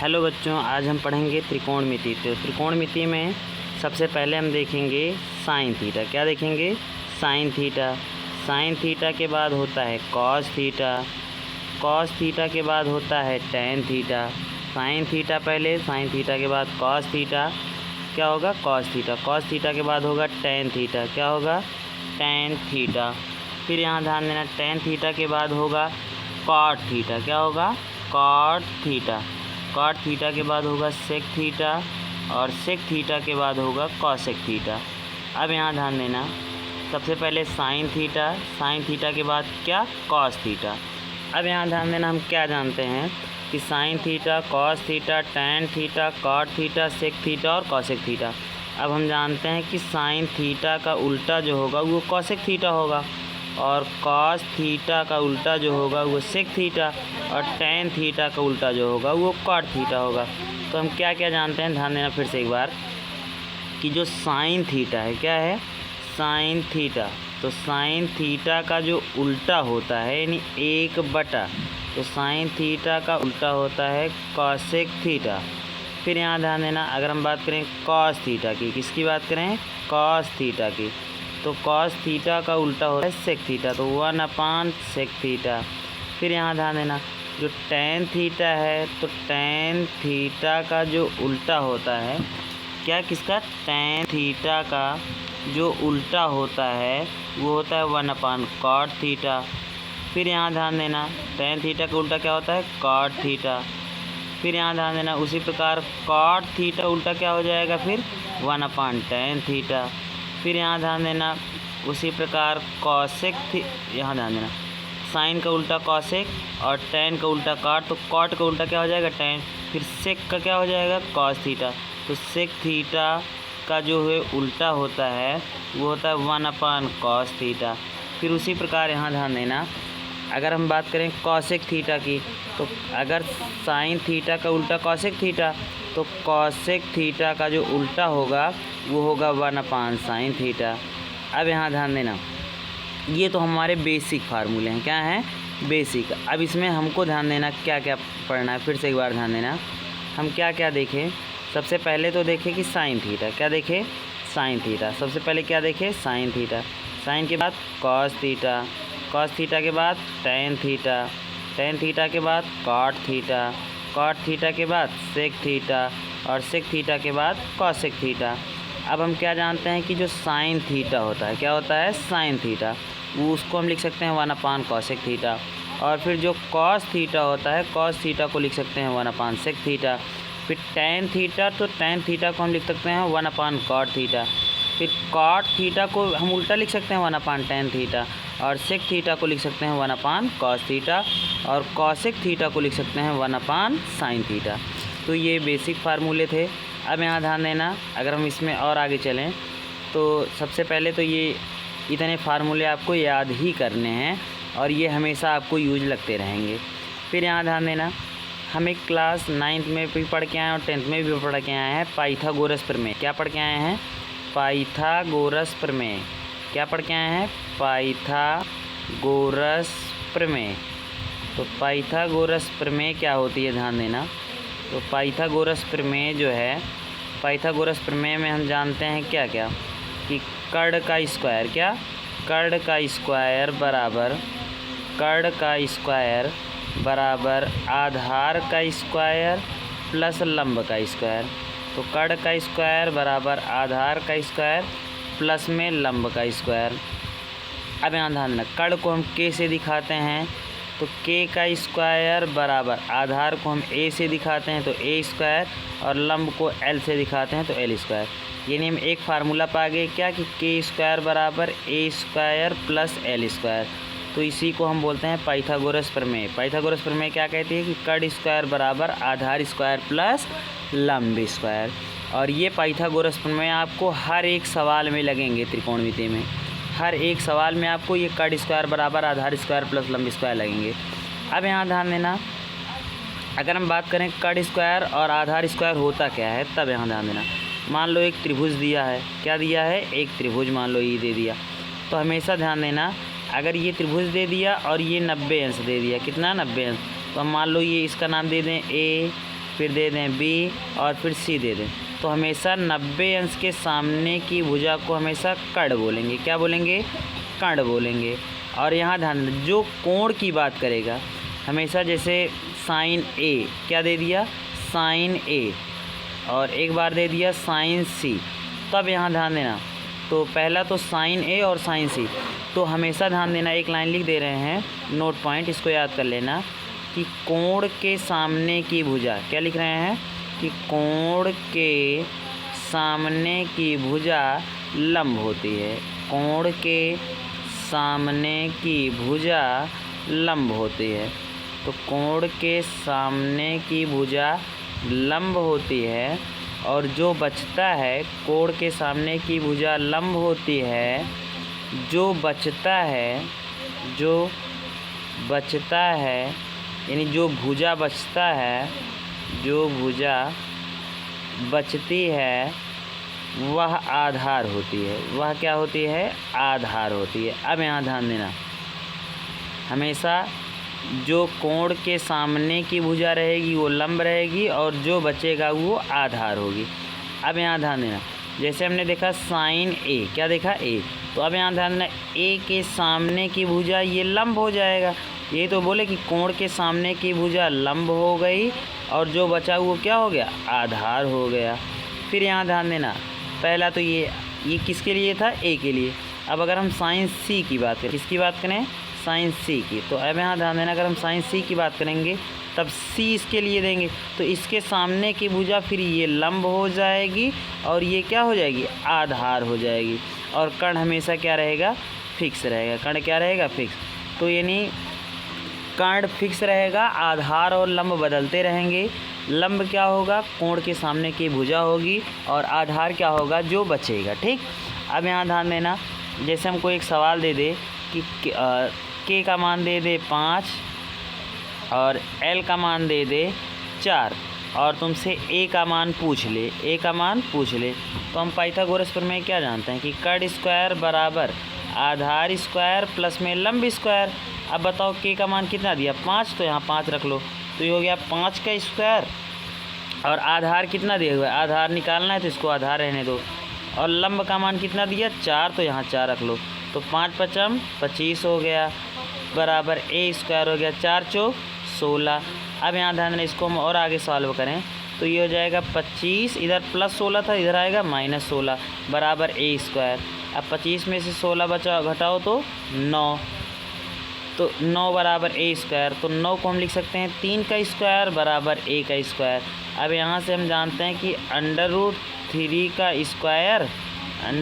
Hello बच्चों, आज हम पढ़ेंगे त्रिकोणमिति। तो त्रिकोणमिति में सबसे पहले हम देखेंगे साइन थीटा। क्या देखेंगे? Sine theta. साइन थीटा के बाद होता है कॉस थीटा। कॉस थीटा के बाद होता है टेन थीटा। साइन थीटा पहले, साइन थीटा के बाद कॉस थीटा। क्या होगा? Cos theta. कॉस थीटा के बाद होगा टेन थीटा। क्या होगा? Tan theta. फिर यहाँ ध्यान देना, टेन थीटा के बाद होगा कॉट थीटा। क्या होगा? Cot theta. कॉट थीटा के बाद होगा सेक थीटा और सेक थीटा के बाद होगा कॉसेक थीटा। अब यहाँ ध्यान देना, सबसे पहले साइन थीटा, साइन थीटा के बाद क्या? Cos theta. अब यहाँ ध्यान देना, हम क्या जानते हैं कि sine theta, cos theta, tan theta, cot theta, sec theta और कॉसेक थीटा। अब हम जानते हैं कि साइन थीटा का उल्टा जो होगा वो कॉसेक थीटा होगा और कॉस थीटा का उल्टा जो होगा वो सेक थीटा और टेन थीटा का उल्टा जो होगा वो कॉट थीटा होगा। तो हम क्या क्या जानते हैं, ध्यान देना फिर से एक बार, कि जो साइन थीटा है, क्या है? Sine theta. तो साइन थीटा का जो उल्टा होता है यानी 1/, तो साइन थीटा का उल्टा होता है कॉसेक थीटा। फिर यहाँ ध्यान देना, अगर हम बात करें कॉस थीटा की, किसकी बात करें? कॉस थीटा की, तो कॉस थीटा का उल्टा होता है सेक थीटा, तो 1/सेक थीटा। फिर यहाँ ध्यान देना, जो टेन थीटा है तो टेन थीटा का जो उल्टा होता है, क्या? किसका? टेन थीटा का जो उल्टा होता है वो होता है 1/कॉट थीटा। फिर यहाँ ध्यान देना, टेन थीटा का उल्टा क्या होता है? Cot theta. फिर यहाँ ध्यान देना, उसी प्रकार कॉट थीटा उल्टा क्या हो जाएगा फिर? 1/टेन थीटा। फिर यहाँ ध्यान देना, उसी प्रकार कॉसेक यहाँ ध्यान देना, साइन का उल्टा कॉसेक और टेन का उल्टा कॉट, तो कॉट का उल्टा क्या हो जाएगा? टेन। फिर सेक का क्या हो जाएगा? Cos theta. तो सेक थीटा का जो है उल्टा होता है वो होता है 1/कॉस थीटा। फिर उसी प्रकार यहाँ ध्यान देना, अगर हम बात करें कॉसेक थीटा की, तो अगर साइन थीटा का उल्टा कॉसेक थीटा, तो कॉसेक थीटा का जो उल्टा होगा वो होगा 1/साइन थीटा। अब यहाँ ध्यान देना, ये तो हमारे बेसिक फार्मूले हैं। क्या हैं? बेसिक। अब इसमें हमको ध्यान देना क्या क्या पढ़ना है। फिर से एक बार ध्यान देना, हम क्या क्या देखें। सबसे पहले तो देखें कि साइन थीटा। क्या देखें? Sine theta. सबसे पहले क्या देखें? Sine theta. साइन के बाद कॉस थीटा, कॉस थीटा के बाद टेन थीटा, टेन थीटा के बाद कॉट थीटा, कॉट थीटा के बाद सेक थीटा और सेक थीटा के बाद कॉसेक थीटा। अब हम क्या जानते हैं कि जो साइन थीटा होता है, क्या होता है? साइन थीटा, वो उसको हम लिख सकते हैं 1/कॉसेक थीटा। और फिर जो कॉस थीटा होता है, कॉस थीटा को लिख सकते हैं 1/सेक थीटा। फिर टेन थीटा, तो टेन थीटा को हम लिख सकते हैं 1/कॉट थीटा। फिर कॉट थीटा को हम उल्टा लिख सकते हैं 1/टेन थीटा और सेक थीटा को लिख सकते हैं 1/कॉस थीटा और कॉसेक थीटा को लिख सकते हैं 1/साइन थीटा। तो ये बेसिक फार्मूले थे। अब यहाँ ध्यान देना, अगर हम इसमें और आगे चलें तो सबसे पहले तो ये इतने फार्मूले आपको याद ही करने हैं और ये हमेशा आपको यूज लगते रहेंगे। फिर यहाँ ध्यान देना, हम एक क्लास 9th में भी पढ़ के आए हैं और 10th में भी पढ़ के आए हैं पाइथागोरस प्रमेय। क्या पढ़ के आए हैं? पाइथागोरस प्रमेय। क्या पढ़ के आए हैं? पाइथागोरस प्रमेय। तो पाइथागोरस प्रमेय क्या होती है, ध्यान देना। तो पाइथागोरस प्रमेय जो है, पाइथागोरस प्रमेय में हम जानते हैं क्या क्या, कि कर्ण का स्क्वायर, क्या? कर्ण का स्क्वायर बराबर, कर्ण का स्क्वायर बराबर आधार का स्क्वायर प्लस लंब का स्क्वायर। तो कर्ण का स्क्वायर बराबर आधार का स्क्वायर प्लस में लंब का स्क्वायर। अब यहाँ ध्यान देना, कर्ण को हम के से दिखाते हैं तो के का स्क्वायर बराबर आधार को हम ए से दिखाते हैं तो ए स्क्वायर और लंब को एल से दिखाते हैं तो एल स्क्वायर। यानी हम एक फार्मूला पा गए, क्या? कि के स्क्वायर बराबर ए स्क्वायर प्लस एल स्क्वायर। तो इसी को हम बोलते हैं पाइथागोरस प्रमेय। पाइथागोरस प्रमेय क्या कहती है? कि कर्ण स्क्वायर बराबर आधार स्क्वायर प्लस लंब स्क्वायर। और ये पाइथागोरस प्रमेय आपको हर एक सवाल में लगेंगे त्रिकोणमिति में। हर एक सवाल में आपको ये कर्ण स्क्वायर बराबर आधार स्क्वायर प्लस लंब स्क्वायर लगेंगे। अब यहाँ ध्यान देना, अगर हम बात करें कर्ण स्क्वायर और आधार स्क्वायर होता क्या है, तब यहाँ ध्यान देना। मान लो एक त्रिभुज दिया है, क्या दिया है? एक त्रिभुज मान लो ये दे दिया, तो हमेशा ध्यान देना, अगर ये त्रिभुज दे दिया और ये 90 अंश दे दिया, कितना? 90 अंश, तो हम मान लो ये इसका नाम दे दें ए, फिर दे दें बी और फिर सी दे दें, तो हमेशा 90 अंश के सामने की भुजा को हमेशा कर्ण बोलेंगे। क्या बोलेंगे? कर्ण बोलेंगे। और यहाँ ध्यान दें, जो कोण की बात करेगा हमेशा, जैसे साइन ए, क्या दे दिया? साइन ए, और एक बार दे दिया साइन सी, तब यहाँ ध्यान देना, तो पहला तो साइन ए और साइन सी, तो हमेशा ध्यान देना, एक लाइन लिख दे रहे हैं, नोट पॉइंट, इसको याद कर लेना कि कोण के सामने की भुजा, क्या लिख रहे हैं कि कोण के सामने की भुजा लंब होती है। कोण के सामने की भुजा लंब होती है, तो कोण के सामने की भुजा लंब होती है, और जो बचता है, कोण के सामने की भुजा लंब होती है, जो बचता है, जो बचता है, यानी जो भुजा बचता है, जो भुजा बचती है, वह आधार होती है। वह क्या होती है? आधार होती है। अब यहाँ ध्यान देना, हमेशा जो कोण के सामने की भुजा रहेगी वो लंब रहेगी, और जो बचेगा वो आधार होगी। अब यहाँ ध्यान देना, जैसे हमने देखा साइन ए, क्या देखा? ए, तो अब यहाँ ध्यान देना, ए के सामने की भुजा ये लंब हो जाएगा। ये तो बोले कि कोण के सामने की भुजा लंब हो गई, और जो बचा वो क्या हो गया? आधार हो गया। फिर यहाँ ध्यान देना, पहला तो ये किसके लिए था? ए के लिए। अब अगर हम साइन सी की बात करें, किसकी बात करें? साइन सी की, तो अब यहाँ ध्यान देना, अगर हम साइन सी की बात करेंगे तब सी इसके लिए देंगे, तो इसके सामने की भुजा फिर ये लंब हो जाएगी, और ये क्या हो जाएगी? आधार हो जाएगी। और कर्ण हमेशा क्या रहेगा? फिक्स रहेगा। कर्ण क्या रहेगा? फिक्स। तो यानी कर्ण फिक्स रहेगा, आधार और लंब बदलते रहेंगे। लंब क्या होगा? कोण के सामने की भुजा होगी, और आधार क्या होगा? जो बचेगा। ठीक। अब यहाँ ध्यान देना, जैसे हमको एक सवाल दे दे कि के का मान दे दे 5 और एल का मान दे दे 4, और तुमसे ए का मान पूछ ले, ए का मान पूछ ले, तो हम पाइथागोरस प्रमेय क्या जानते हैं कि कर्ण स्क्वायर बराबर आधार स्क्वायर प्लस में लंब स्क्वायर। अब बताओ के का मान कितना दिया? 5, तो यहाँ 5 रख लो, तो ये हो गया 5 का स्क्वायर, और आधार कितना दिया हुआ है? आधार निकालना है तो इसको आधार रहने दो, और लंब का मान कितना दिया? 4, तो यहाँ 4 रख लो, तो 5 पचम 25 हो गया, बराबर ए स्क्वायर हो गया, 4 चौक 16। अब यहाँ ध्यान देना, इसको हम और आगे सॉल्व करें तो ये हो जाएगा 25, इधर प्लस 16 था, इधर आएगा माइनस 16, बराबर ए स्क्वायर। अब 25 में से 16 बचा, घटाओ तो 9, तो 9 बराबर ए स्क्वायर। तो 9 को हम लिख सकते हैं 3 का स्क्वायर बराबर ए का स्क्वायर। अब यहाँ से हम जानते हैं कि √3 का स्क्वायर,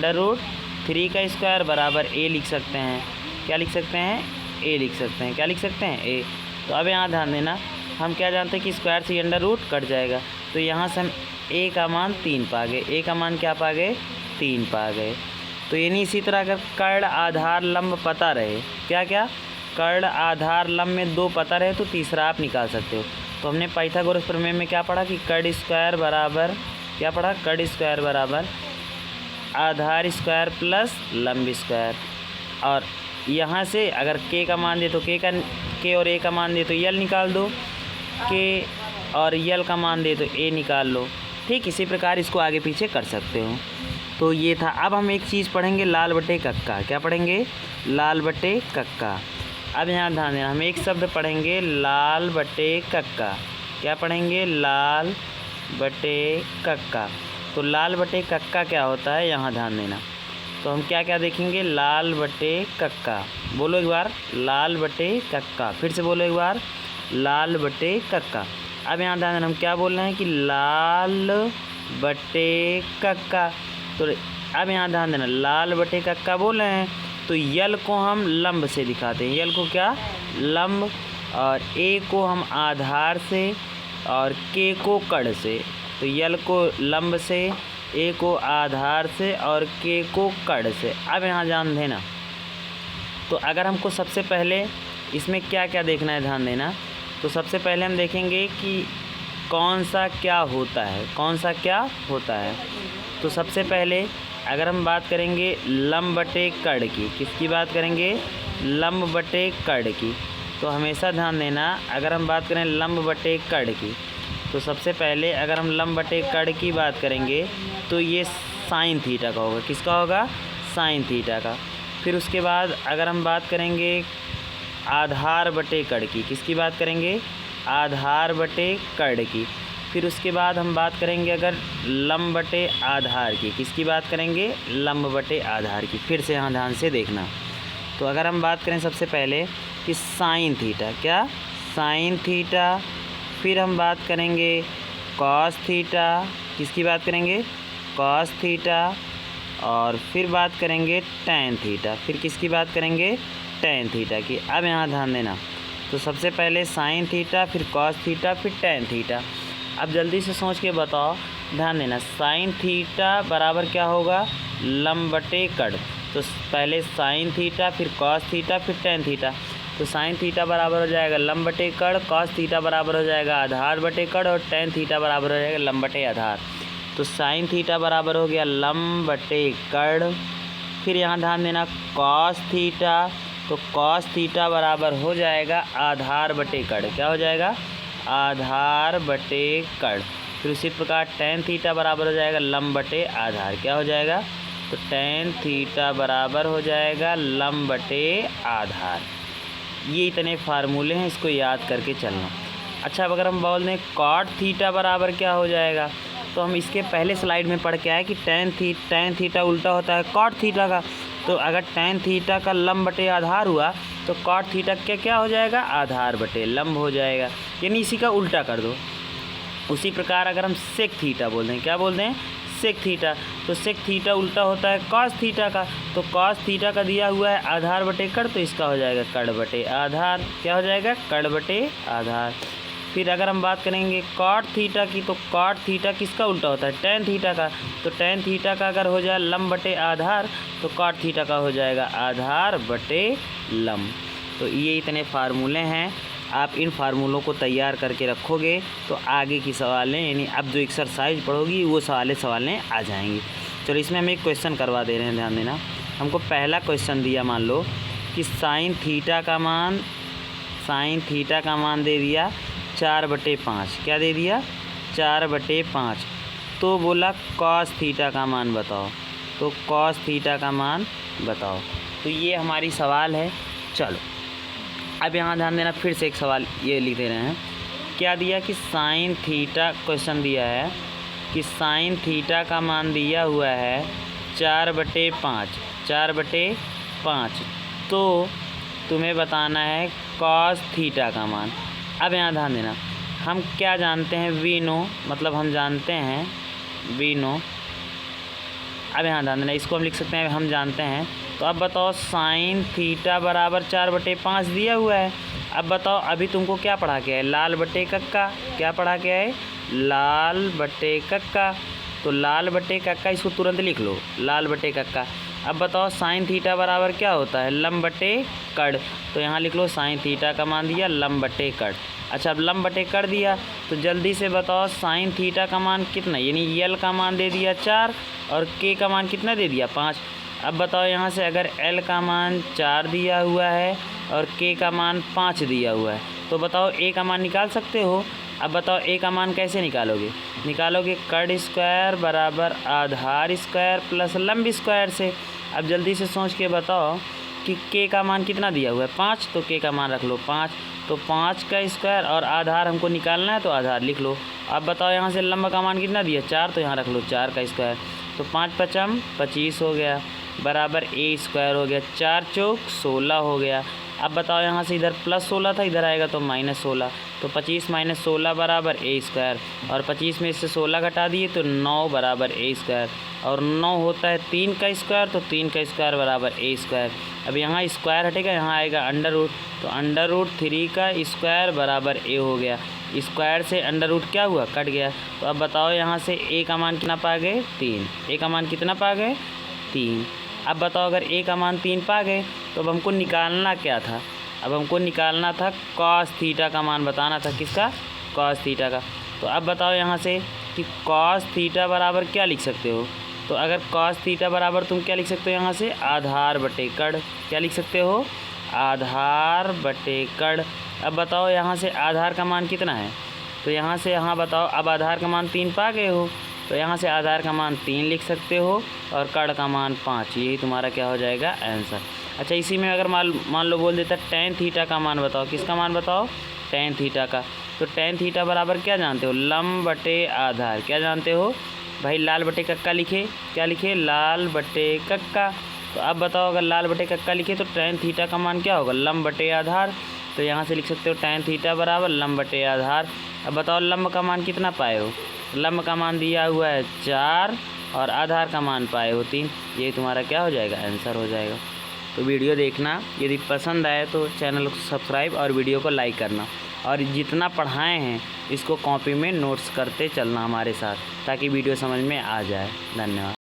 √3 का स्क्वायर बराबर ए लिख सकते हैं। क्या लिख सकते हैं? ए लिख सकते हैं। क्या लिख सकते हैं? ए। तो अब यहाँ ध्यान देना, हम क्या जानते हैं कि स्क्वायर से अंडर रूट कट जाएगा, तो यहाँ से हम ए का मान 3 पा गए। ए का मान क्या पा गए? 3 पा गए। तो यानी इसी तरह अगर कर्ण आधार लंब पता रहे, क्या क्या? कर्ण आधार लंब में 2 पता रहे तो तीसरा आप निकाल सकते हो। तो हमने पाइथागोरस प्रमेय में क्या पढ़ा कि कर्ण स्क्वायर बराबर, क्या पढ़ा? कर्ण स्क्वायर बराबर आधार स्क्वायर प्लस लंब स्क्वायर। और यहाँ से अगर के का मान दे तो के और ए का मान दे तो यल निकाल दो, के और यल का मान दे तो ए निकाल लो। ठीक इसी प्रकार इसको आगे पीछे कर सकते हो। तो ये था। अब हम एक चीज़ पढ़ेंगे, लाल बटे कक्का। क्या पढ़ेंगे? लाल बटे कक्का। अब यहाँ ध्यान देना, हम एक शब्द पढ़ेंगे लाल बटे कक्का। क्या पढ़ेंगे? लाल बटे कक्का। तो लाल बटे कक्का क्या होता है, यहाँ ध्यान देना। तो हम क्या क्या देखेंगे? लाल बटे कक्का। बोलो एक बार, लाल बटे कक्का। फिर से बोलो एक बार, लाल बटे कक्का। अब यहाँ ध्यान देना, हम क्या बोल रहे हैं कि लाल बटे कक्का। तो अब यहाँ ध्यान देना, लाल बटे कक्का बोल रहे हैं, तो यल को हम लंब से दिखाते हैं। यल को क्या? लंब। और ए को हम आधार से, और के को कर्ण से। तो यल को लंब से, ए को आधार से, और के को कर्ण से। अब यहाँ ध्यान देना, तो अगर हमको सबसे पहले इसमें क्या क्या देखना है, ध्यान देना। तो सबसे पहले हम देखेंगे कि कौन सा क्या होता है, कौन सा क्या होता है। तो सबसे पहले अगर हम बात करेंगे लंब बटे कर्ण की, किसकी बात करेंगे? लंब बटे कर्ण की। तो हमेशा ध्यान देना, अगर हम बात करें लंब बटे कर्ण की, तो सबसे पहले अगर हम लंब बटे कड़ की बात करेंगे तो ये साइन थीटा का होगा। किसका होगा? साइन थीटा का। फिर उसके बाद अगर हम बात करेंगे आधार बटे कड़ की, किसकी बात करेंगे? आधार बटे कड़ की। फिर उसके बाद हम बात करेंगे अगर लंब बटे आधार की, किसकी बात करेंगे? लंब बटे आधार की। फिर से यहाँ ध्यान से देखना। तो अगर हम बात करें सबसे पहले कि साइन थीटा, क्या? Sine theta. फिर हम बात करेंगे कॉस थीटा, किसकी बात करेंगे? Cos theta. और फिर बात करेंगे टैन थीटा। फिर किसकी बात करेंगे? टैन थीटा की। अब यहाँ ध्यान देना। तो सबसे पहले साइन थीटा, फिर कॉस थीटा, फिर टैन थीटा। अब जल्दी से सोच के बताओ, ध्यान देना। साइन थीटा बराबर क्या होगा? लंब बटे कड़। तो पहले साइन थीटा, फिर कॉस थीटा, फिर टैन थीटा। तो साइन थीटा बराबर हो जाएगा लंब बटे कड़, कॉस थीटा बराबर हो जाएगा आधार बटे कड़, और टैन थीटा बराबर हो जाएगा लंब बटे आधार। तो साइन थीटा बराबर हो गया लंब बटे कड़। फिर यहाँ ध्यान देना कॉस थीटा, तो कॉस थीटा बराबर हो जाएगा आधार बटे कड़। क्या हो जाएगा? आधार बटे कड़। फिर उसी प्रकार टैन थीटा बराबर हो जाएगा लंब बटे आधार। क्या हो जाएगा? तो टैन थीटा बराबर हो जाएगा लंब बटे आधार। ये इतने फार्मूले हैं, इसको याद करके चलना। अच्छा, अब अगर हम बोल दें कॉट थीटा बराबर क्या हो जाएगा, तो हम इसके पहले स्लाइड में पढ़ के आए कि टैन थीटा उल्टा होता है कॉट थीटा का। तो अगर टैन थीटा का लंब बटे आधार हुआ तो कॉट थीटा क्या हो जाएगा? आधार बटे लंब हो जाएगा, यानी इसी का उल्टा कर दो। उसी प्रकार अगर हम सेक थीटा बोल दें, क्या बोल दें? Sec theta. तो सेक थीटा उल्टा होता है कॉस थीटा का। तो कॉस थीटा का दिया हुआ है आधार बटे कड़, तो इसका हो जाएगा कड़ बटे आधार। क्या हो जाएगा? कड़ बटे आधार। फिर अगर हम बात करेंगे कॉट थीटा की, तो कॉट थीटा किसका उल्टा होता है? टैन थीटा का। तो टैन थीटा का अगर हो जाए लंब बटे आधार, तो कॉट थीटा का हो जाएगा आधार बटे लंब। तो ये इतने फार्मूले हैं। आप इन फार्मूलों को तैयार करके रखोगे तो आगे की सवालें, यानी अब जो एक्सरसाइज पढ़ोगी वो सवालें आ जाएंगी। चलो, इसमें हम एक क्वेश्चन करवा दे रहे हैं, ध्यान देना। हमको पहला क्वेश्चन दिया, मान लो कि साइन थीटा का मान दे दिया 4/5। क्या दे दिया? 4/5। तो बोला कॉस थीटा का मान बताओ। तो कॉस थीटा का मान बताओ। तो ये हमारी सवाल है। चलो, अब यहाँ ध्यान देना, फिर से एक सवाल ये लिख दे रहे हैं। क्या दिया कि साइन थीटा, क्वेश्चन दिया है कि साइन थीटा का मान दिया हुआ है 4/5। तो तुम्हें बताना है कॉस थीटा का मान। अब यहाँ ध्यान देना, हम क्या जानते हैं? वी नो, मतलब हम जानते हैं वी नो। अब यहाँ ध्यान देना, इसको हम लिख सकते हैं हम जानते हैं। तो अब बताओ साइन थीटा बराबर 4/5 दिया हुआ है। अब बताओ, अभी तुमको क्या पढ़ा के है? लाल बटे कक्का। क्या पढ़ा के है? लाल बटे कक्का। तो लाल बटे कक्का, इसको तुरंत लिख लो, लाल बटे कक्का। अब बताओ साइन थीटा बराबर क्या होता है? लंब बटे कड़। तो यहाँ लिख लो साइन थीटा का मान दिया लंब बटे कड़। अच्छा, अब लंब बटे कड़ दिया तो जल्दी से बताओ साइन थीटा का मान कितना, यानी यल का मान दे दिया 4 और के का मान कितना दे दिया? 5। अब बताओ यहाँ से अगर एल का मान 4 दिया हुआ है और के का मान 5 दिया हुआ है, तो बताओ ए का मान निकाल सकते हो। अब बताओ ए का मान कैसे निकालोगे? निकालोगे कड़ स्क्वायर बराबर आधार स्क्वायर प्लस लंब स्क्वायर से। अब जल्दी से सोच के बताओ कि के का मान कितना दिया हुआ है? 5। तो के का मान रख लो 5। तो 5 का स्क्वायर और आधार हमको निकालना है, तो आधार लिख लो। अब बताओ यहाँ से लंब का मान कितना दिया? 4। तो यहाँ रख लो 4 का स्क्वायर। तो 5×5 = 25 हो गया, बराबर ए स्क्वायर हो गया। 4 चौक 16 हो गया। अब बताओ यहाँ से इधर +16 था, इधर आएगा तो -16। तो 25 - 16 बराबर ए स्क्वायर, और 25 में इससे 16 घटा दिए तो 9 बराबर ए स्क्वायर, और 9 होता है 3 का स्क्वायर, तो 3 का स्क्वायर बराबर ए स्क्वायर। अब यहाँ स्क्वायर हटेगा, यहाँ आएगा अंडर रूट, तो √3 का स्क्वायर बराबर ए हो गया। स्क्वायर से अंडर रूट क्या हुआ? कट गया। तो अब बताओ यहाँ से ए का मान कितना पा गए? 3। ए का मान कितना पा गए? 3। अब बताओ अगर ए का मान 3 पा गए तो अब हमको निकालना क्या था? अब हमको निकालना था कॉस थीटा का मान बताना था। किसका? कॉस थीटा का। तो अब बताओ यहाँ से कि कॉस थीटा बराबर क्या लिख सकते हो? तो अगर कॉस थीटा बराबर तुम क्या लिख सकते हो यहाँ से? आधार बटे कड़। क्या लिख सकते हो? आधार बटे कड़। अब बताओ यहाँ से आधार का मान कितना है? तो यहाँ से यहाँ बताओ, अब आधार का मान 3 पा गए हो, तो यहाँ से आधार का मान 3 लिख सकते हो और कर्ण का मान 5, यही तुम्हारा क्या हो जाएगा आंसर। अच्छा, इसी में अगर मान लो बोल देता tan थीटा का मान बताओ, किसका मान बताओ, tan थीटा का। तो tan थीटा बराबर क्या जानते हो, लंब बटे आधार। क्या जानते हो भाई, लाल बटे कक्का लिखे, क्या लिखे, लाल बटे कक्का। तो अब बताओ, अगर लाल बटे कक्का लिखे तो tan थीटा का मान क्या होगा, लंब बटे आधार। तो यहाँ से लिख सकते हो tan थीटा बराबर लंब बटे आधार। अब बताओ लंब का मान कितना पाए हो, लंब का मान दिया हुआ है 4 और आधार का मान पाए हो 3, ये तुम्हारा क्या हो जाएगा, आंसर हो जाएगा। तो वीडियो देखना, यदि पसंद आए तो चैनल को सब्सक्राइब और वीडियो को लाइक करना, और जितना पढ़ाए हैं इसको कॉपी में नोट्स करते चलना हमारे साथ, ताकि वीडियो समझ में आ जाए। धन्यवाद।